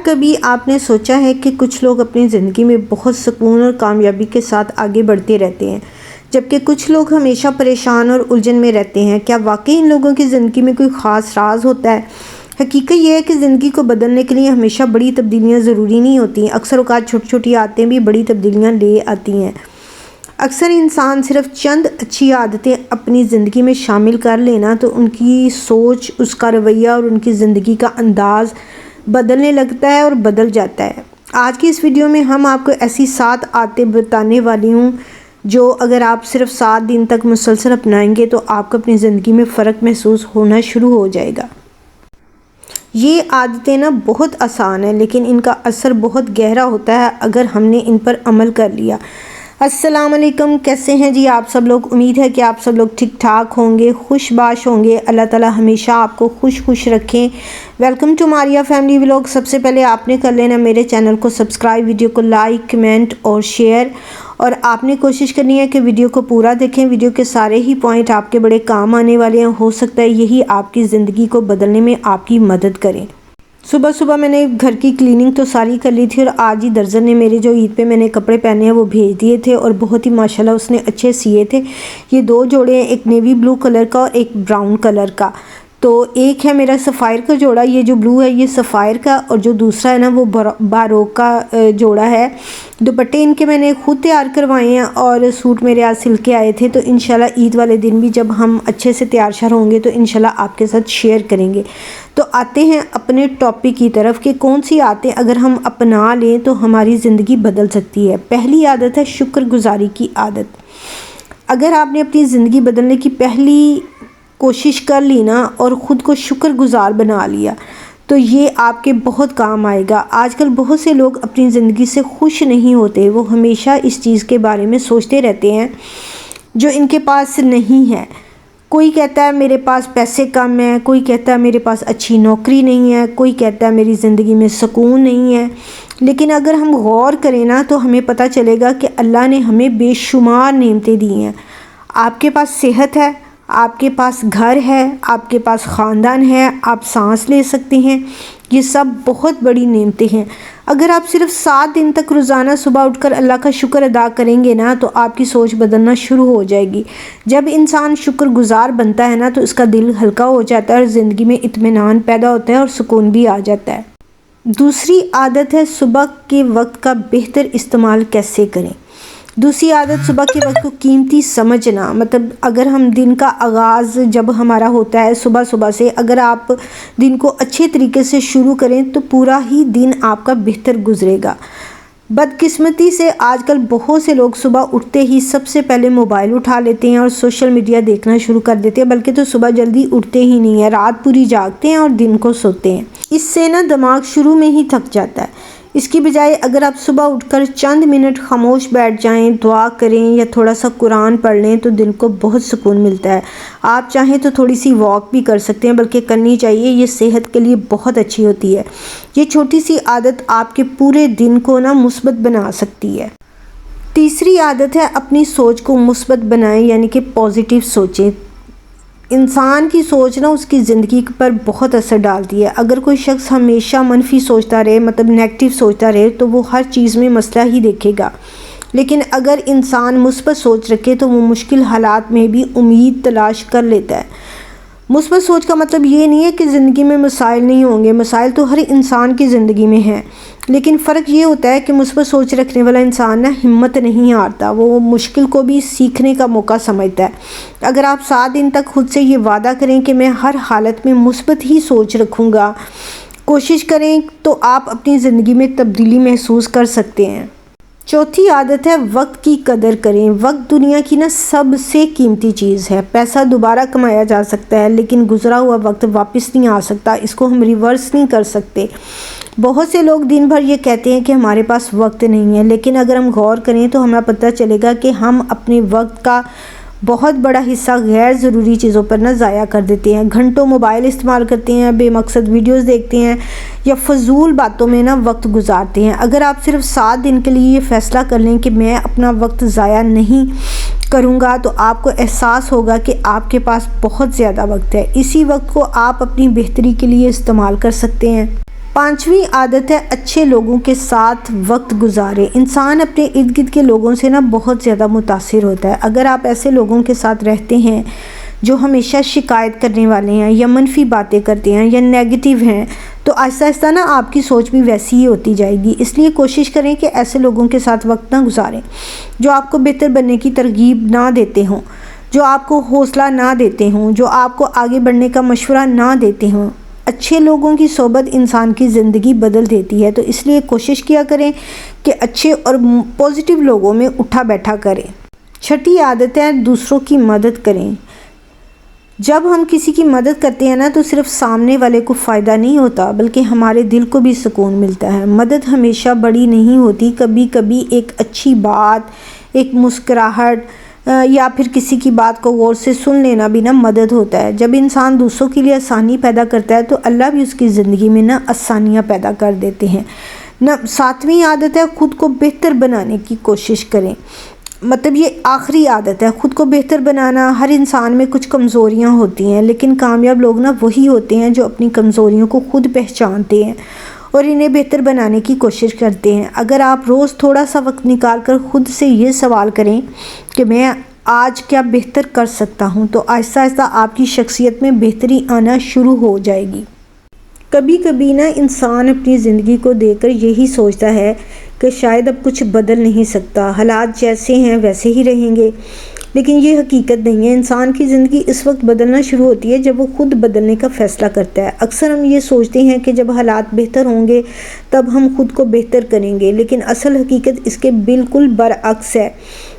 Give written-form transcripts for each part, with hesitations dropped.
کبھی آپ نے سوچا ہے کہ کچھ لوگ اپنی زندگی میں بہت سکون اور کامیابی کے ساتھ آگے بڑھتے رہتے ہیں، جبکہ کچھ لوگ ہمیشہ پریشان اور الجھن میں رہتے ہیں؟ کیا واقعی ان لوگوں کی زندگی میں کوئی خاص راز ہوتا ہے؟ حقیقت یہ ہے کہ زندگی کو بدلنے کے لیے ہمیشہ بڑی تبدیلیاں ضروری نہیں ہوتی ہیں، اکثر اوقات چھوٹی چھوٹی عادتیں بھی بڑی تبدیلیاں لے آتی ہیں۔ اکثر انسان صرف چند اچھی عادتیں اپنی زندگی میں شامل کر لینا تو ان کی سوچ، اس کا رویہ اور ان کی زندگی کا انداز بدلنے لگتا ہے اور بدل جاتا ہے۔ آج کی اس ویڈیو میں ہم آپ کو ایسی 7 عادتیں بتانے والی ہوں جو اگر آپ صرف 7 دن تک مسلسل اپنائیں گے تو آپ کو اپنی زندگی میں فرق محسوس ہونا شروع ہو جائے گا۔ یہ عادتیں بہت آسان ہیں لیکن ان کا اثر بہت گہرا ہوتا ہے اگر ہم نے ان پر عمل کر لیا۔ السلام علیکم، کیسے ہیں جی آپ سب لوگ؟ امید ہے کہ آپ سب لوگ ٹھیک ٹھاک ہوں گے، خوش باش ہوں گے۔ اللہ تعالیٰ ہمیشہ آپ کو خوش رکھیں۔ Welcome to Maria family vlog. سب سے پہلے آپ نے کر لینا میرے چینل کو سبسکرائب، ویڈیو کو لائک، کمنٹ اور شیئر، اور آپ نے کوشش کرنی ہے کہ ویڈیو کو پورا دیکھیں۔ ویڈیو کے سارے ہی پوائنٹ آپ کے بڑے کام آنے والے ہیں، ہو سکتا ہے یہی آپ کی زندگی کو بدلنے میں آپ کی مدد کریں۔ صبح میں نے گھر کی کلیننگ تو ساری کر لی تھی، اور آج ہی درزن نے میرے جو عید پہ میں نے کپڑے پہنے ہیں وہ بھیج دیے تھے، اور بہت ہی ماشاءاللہ اس نے اچھے سیے تھے۔ یہ 2 جوڑے ہیں، ایک نیوی بلو کلر کا اور ایک براؤن کلر کا۔ تو ایک ہے میرا سفائر کا جوڑا، یہ جو بلو ہے یہ سفائر کا، اور جو دوسرا ہے وہ باروک کا جوڑا ہے۔ دوپٹے ان کے میں نے خود تیار کروائے ہیں، اور سوٹ میرے آج سل کے آئے تھے، تو انشاءاللہ عید والے دن بھی جب ہم اچھے سے تیار شیار ہوں گے تو انشاءاللہ آپ کے ساتھ شیئر کریں گے۔ تو آتے ہیں اپنے ٹاپک کی طرف کہ کون سی عادتیں اگر ہم اپنا لیں تو ہماری زندگی بدل سکتی ہے۔ پہلی عادت ہے شکر گزاری کی عادت۔ اگر آپ نے اپنی زندگی بدلنے کی پہلی کوشش کر لی اور خود کو شکر گزار بنا لیا تو یہ آپ کے بہت کام آئے گا۔ آج کل بہت سے لوگ اپنی زندگی سے خوش نہیں ہوتے، وہ ہمیشہ اس چیز کے بارے میں سوچتے رہتے ہیں جو ان کے پاس نہیں ہے۔ کوئی کہتا ہے میرے پاس پیسے کم ہیں، کوئی کہتا ہے میرے پاس اچھی نوکری نہیں ہے، کوئی کہتا ہے میری زندگی میں سکون نہیں ہے۔ لیکن اگر ہم غور کریں تو ہمیں پتہ چلے گا کہ اللہ نے ہمیں بے شمار نعمتیں دی ہیں۔ آپ کے پاس صحت ہے، آپ کے پاس گھر ہے، آپ کے پاس خاندان ہے، آپ سانس لے سکتے ہیں، یہ سب بہت بڑی نعمتیں ہیں۔ اگر آپ صرف 7 دن تک روزانہ صبح اٹھ کر اللہ کا شکر ادا کریں گے تو آپ کی سوچ بدلنا شروع ہو جائے گی۔ جب انسان شکر گزار بنتا ہے تو اس کا دل ہلکا ہو جاتا ہے اور زندگی میں اطمینان پیدا ہوتا ہے اور سکون بھی آ جاتا ہے۔ دوسری عادت ہے صبح کے وقت کا بہتر استعمال کیسے کریں۔ دوسری عادت صبح کے وقت کو قیمتی سمجھنا۔ مطلب اگر ہم دن کا آغاز جب ہمارا ہوتا ہے صبح سے، اگر آپ دن کو اچھے طریقے سے شروع کریں تو پورا ہی دن آپ کا بہتر گزرے گا۔ بدقسمتی سے آج کل بہت سے لوگ صبح اٹھتے ہی سب سے پہلے موبائل اٹھا لیتے ہیں اور سوشل میڈیا دیکھنا شروع کر دیتے ہیں، بلکہ تو صبح جلدی اٹھتے ہی نہیں ہیں، رات پوری جاگتے ہیں اور دن کو سوتے ہیں۔ اس سے دماغ شروع میں ہی تھک جاتا ہے۔ اس کی بجائے اگر آپ صبح اٹھ کر چند منٹ خاموش بیٹھ جائیں، دعا کریں یا تھوڑا سا قرآن پڑھ لیں تو دل کو بہت سکون ملتا ہے۔ آپ چاہیں تو تھوڑی سی واک بھی کر سکتے ہیں، بلکہ کرنی چاہیے، یہ صحت کے لیے بہت اچھی ہوتی ہے۔ یہ چھوٹی سی عادت آپ کے پورے دن کو مثبت بنا سکتی ہے۔ تیسری عادت ہے اپنی سوچ کو مثبت بنائیں، یعنی کہ پازیٹیو سوچیں۔ انسان کی سوچ اس کی زندگی پر بہت اثر ڈالتی ہے۔ اگر کوئی شخص ہمیشہ منفی سوچتا رہے، مطلب نیگیٹو سوچتا رہے، تو وہ ہر چیز میں مسئلہ ہی دیکھے گا۔ لیکن اگر انسان مثبت سوچ رکھے تو وہ مشکل حالات میں بھی امید تلاش کر لیتا ہے۔ مثبت سوچ کا مطلب یہ نہیں ہے کہ زندگی میں مسائل نہیں ہوں گے، مسائل تو ہر انسان کی زندگی میں ہیں، لیکن فرق یہ ہوتا ہے کہ مثبت سوچ رکھنے والا انسان ہمت نہیں ہارتا، وہ مشکل کو بھی سیکھنے کا موقع سمجھتا ہے۔ اگر آپ 7 دن تک خود سے یہ وعدہ کریں کہ میں ہر حالت میں مثبت ہی سوچ رکھوں گا، کوشش کریں تو آپ اپنی زندگی میں تبدیلی محسوس کر سکتے ہیں۔ چوتھی عادت ہے وقت کی قدر کریں۔ وقت دنیا کی سب سے قیمتی چیز ہے۔ پیسہ دوبارہ کمایا جا سکتا ہے لیکن گزرا ہوا وقت واپس نہیں آ سکتا، اس کو ہم ریورس نہیں کر سکتے۔ بہت سے لوگ دن بھر یہ کہتے ہیں کہ ہمارے پاس وقت نہیں ہے، لیکن اگر ہم غور کریں تو ہمیں پتہ چلے گا کہ ہم اپنے وقت کا بہت بڑا حصہ غیر ضروری چیزوں پر ضائع کر دیتے ہیں۔ گھنٹوں موبائل استعمال کرتے ہیں، بے مقصد ویڈیوز دیکھتے ہیں یا فضول باتوں میں وقت گزارتے ہیں۔ اگر آپ صرف 7 دن کے لیے یہ فیصلہ کر لیں کہ میں اپنا وقت ضائع نہیں کروں گا تو آپ کو احساس ہوگا کہ آپ کے پاس بہت زیادہ وقت ہے۔ اسی وقت کو آپ اپنی بہتری کے لیے استعمال کر سکتے ہیں۔ 5ویں عادت ہے اچھے لوگوں کے ساتھ وقت گزارے۔ انسان اپنے ارد گرد کے لوگوں سے بہت زیادہ متاثر ہوتا ہے۔ اگر آپ ایسے لوگوں کے ساتھ رہتے ہیں جو ہمیشہ شکایت کرنے والے ہیں یا منفی باتیں کرتے ہیں یا نیگیٹو ہیں، تو آہستہ آہستہ آپ کی سوچ بھی ویسی ہی ہوتی جائے گی۔ اس لیے کوشش کریں کہ ایسے لوگوں کے ساتھ وقت نہ گزاریں جو آپ کو بہتر بننے کی ترغیب نہ دیتے ہوں، جو آپ کو حوصلہ نہ دیتے ہوں، جو آپ کو آگے بڑھنے کا مشورہ نہ دیتے ہوں۔ اچھے لوگوں کی صحبت انسان کی زندگی بدل دیتی ہے، تو اس لیے کوشش کیا کریں کہ اچھے اور پازیٹیو لوگوں میں اٹھا بیٹھا کریں۔ 6ٹھی عادت ہے دوسروں کی مدد کریں۔ جب ہم کسی کی مدد کرتے ہیں تو صرف سامنے والے کو فائدہ نہیں ہوتا بلکہ ہمارے دل کو بھی سکون ملتا ہے۔ مدد ہمیشہ بڑی نہیں ہوتی، کبھی کبھی ایک اچھی بات، ایک مسکراہٹ یا پھر کسی کی بات کو غور سے سن لینا بھی مدد ہوتا ہے۔ جب انسان دوسروں کے لیے آسانی پیدا کرتا ہے تو اللہ بھی اس کی زندگی میں آسانیاں پیدا کر دیتے ہیں۔ 7ویں عادت ہے خود کو بہتر بنانے کی کوشش کریں۔ مطلب یہ آخری عادت ہے، خود کو بہتر بنانا۔ ہر انسان میں کچھ کمزوریاں ہوتی ہیں، لیکن کامیاب لوگ وہی ہوتے ہیں جو اپنی کمزوریوں کو خود پہچانتے ہیں اور انہیں بہتر بنانے کی کوشش کرتے ہیں۔ اگر آپ روز تھوڑا سا وقت نکال کر خود سے یہ سوال کریں کہ میں آج کیا بہتر کر سکتا ہوں، تو آہستہ آہستہ آپ کی شخصیت میں بہتری آنا شروع ہو جائے گی۔ کبھی کبھی انسان اپنی زندگی کو دیکھ کر یہی سوچتا ہے کہ شاید اب کچھ بدل نہیں سکتا، حالات جیسے ہیں ویسے ہی رہیں گے، لیکن یہ حقیقت نہیں ہے۔ انسان کی زندگی اس وقت بدلنا شروع ہوتی ہے جب وہ خود بدلنے کا فیصلہ کرتا ہے۔ اکثر ہم یہ سوچتے ہیں کہ جب حالات بہتر ہوں گے تب ہم خود کو بہتر کریں گے، لیکن اصل حقیقت اس کے بالکل برعکس ہے۔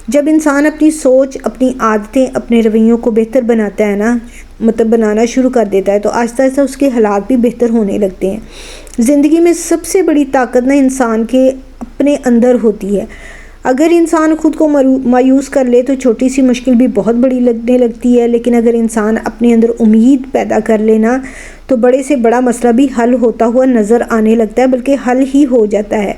جب انسان اپنی سوچ، اپنی عادتیں، اپنے رویوں کو بہتر بناتا ہے بنانا شروع کر دیتا ہے، تو آہستہ آہستہ اس کے حالات بھی بہتر ہونے لگتے ہیں۔ زندگی میں سب سے بڑی طاقت انسان کے اپنے اندر ہوتی ہے۔ اگر انسان خود کو مایوس کر لے تو چھوٹی سی مشکل بھی بہت بڑی لگنے لگتی ہے، لیکن اگر انسان اپنے اندر امید پیدا کر لینا تو بڑے سے بڑا مسئلہ بھی حل ہوتا ہوا نظر آنے لگتا ہے، بلکہ حل ہی ہو جاتا ہے۔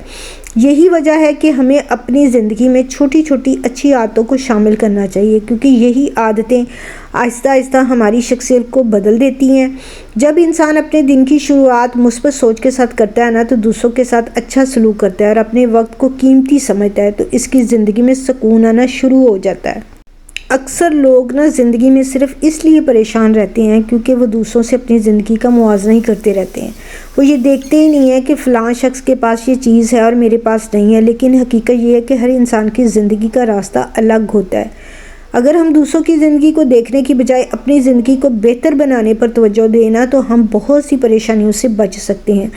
یہی وجہ ہے کہ ہمیں اپنی زندگی میں چھوٹی چھوٹی اچھی عادتوں کو شامل کرنا چاہیے، کیونکہ یہی عادتیں آہستہ آہستہ ہماری شخصیت کو بدل دیتی ہیں۔ جب انسان اپنے دن کی شروعات مثبت سوچ کے ساتھ کرتا ہے تو دوسروں کے ساتھ اچھا سلوک کرتا ہے اور اپنے وقت کو قیمتی سمجھتا ہے، تو اس کی زندگی میں سکون آنا شروع ہو جاتا ہے۔ اکثر لوگ زندگی میں صرف اس لیے پریشان رہتے ہیں کیونکہ وہ دوسروں سے اپنی زندگی کا موازنہ ہی کرتے رہتے ہیں۔ وہ یہ دیکھتے ہی نہیں ہیں کہ فلاں شخص کے پاس یہ چیز ہے اور میرے پاس نہیں ہے، لیکن حقیقت یہ ہے کہ ہر انسان کی زندگی کا راستہ الگ ہوتا ہے۔ اگر ہم دوسروں کی زندگی کو دیکھنے کی بجائے اپنی زندگی کو بہتر بنانے پر توجہ دینا تو ہم بہت سی پریشانیوں سے بچ سکتے ہیں۔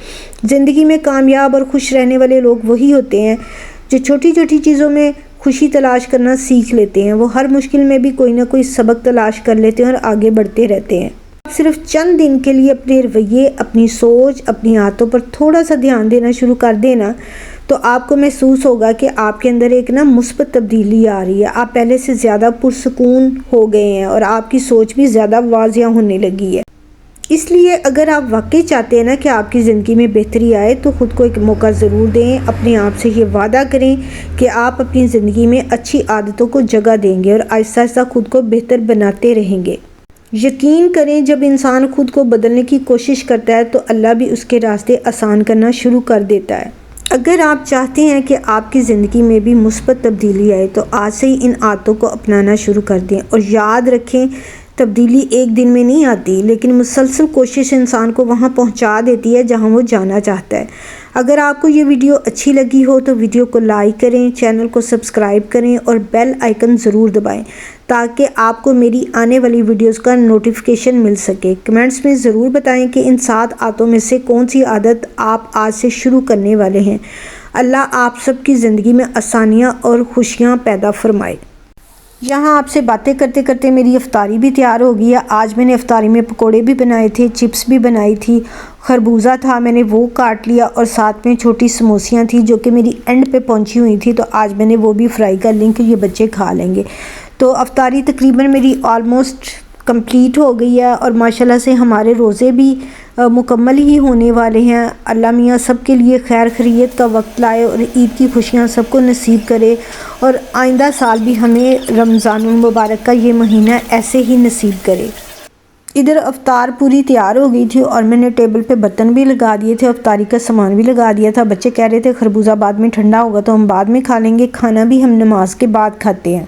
زندگی میں کامیاب اور خوش رہنے والے لوگ وہی ہوتے ہیں جو چھوٹی چھوٹی چیزوں میں خوشی تلاش کرنا سیکھ لیتے ہیں۔ وہ ہر مشکل میں بھی کوئی نہ کوئی سبق تلاش کر لیتے ہیں اور آگے بڑھتے رہتے ہیں۔ صرف چند دن کے لیے اپنے رویے، اپنی سوچ، اپنی عادتوں پر تھوڑا سا دھیان دینا شروع کر دینا تو آپ کو محسوس ہوگا کہ آپ کے اندر ایک مثبت تبدیلی آ رہی ہے۔ آپ پہلے سے زیادہ پرسکون ہو گئے ہیں اور آپ کی سوچ بھی زیادہ واضح ہونے لگی ہے۔ اس لیے اگر آپ واقعی چاہتے ہیں کہ آپ کی زندگی میں بہتری آئے تو خود کو ایک موقع ضرور دیں۔ اپنے آپ سے یہ وعدہ کریں کہ آپ اپنی زندگی میں اچھی عادتوں کو جگہ دیں گے اور آہستہ آہستہ خود کو بہتر بناتے رہیں گے۔ یقین کریں جب انسان خود کو بدلنے کی کوشش کرتا ہے تو اللہ بھی اس کے راستے آسان کرنا شروع کر دیتا ہے۔ اگر آپ چاہتے ہیں کہ آپ کی زندگی میں بھی مثبت تبدیلی آئے تو آج سے ہی ان عادتوں کو اپنانا شروع کر دیں، اور یاد رکھیں تبدیلی ایک دن میں نہیں آتی، لیکن مسلسل کوشش انسان کو وہاں پہنچا دیتی ہے جہاں وہ جانا چاہتا ہے۔ اگر آپ کو یہ ویڈیو اچھی لگی ہو تو ویڈیو کو لائک کریں، چینل کو سبسکرائب کریں اور بیل آئیکن ضرور دبائیں تاکہ آپ کو میری آنے والی ویڈیوز کا نوٹیفیکیشن مل سکے۔ کمنٹس میں ضرور بتائیں کہ ان 7 عادتوں میں سے کون سی عادت آپ آج سے شروع کرنے والے ہیں۔ اللہ آپ سب کی زندگی میں آسانیاں اور خوشیاں پیدا فرمائے۔ یہاں آپ سے باتیں کرتے کرتے میری افطاری بھی تیار ہو گئی ہے۔ آج میں نے افطاری میں پکوڑے بھی بنائے تھے، چپس بھی بنائی تھی، خربوزہ تھا میں نے وہ کاٹ لیا، اور ساتھ میں چھوٹی سموسیاں تھیں جو کہ میری اینڈ پہ پہنچی ہوئی تھی، تو آج میں نے وہ بھی فرائی کر لیں کہ یہ بچے کھا لیں گے۔ تو افطاری تقریباً میری آلموسٹ کمپلیٹ ہو گئی ہے اور ماشاءاللہ سے ہمارے روزے بھی مکمل ہی ہونے والے ہیں۔ اللہ میاں سب کے لیے خیر خیریت کا وقت لائے اور عید کی خوشیاں سب کو نصیب کرے، اور آئندہ سال بھی ہمیں رمضان المبارک کا یہ مہینہ ایسے ہی نصیب کرے۔ ادھر افطار پوری تیار ہو گئی تھی اور میں نے ٹیبل پہ برتن بھی لگا دیے تھے، افطاری کا سامان بھی لگا دیا تھا۔ بچے کہہ رہے تھے خربوزہ بعد میں ٹھنڈا ہوگا تو ہم بعد میں کھا لیں گے، کھانا بھی ہم نماز کے بعد کھاتے ہیں۔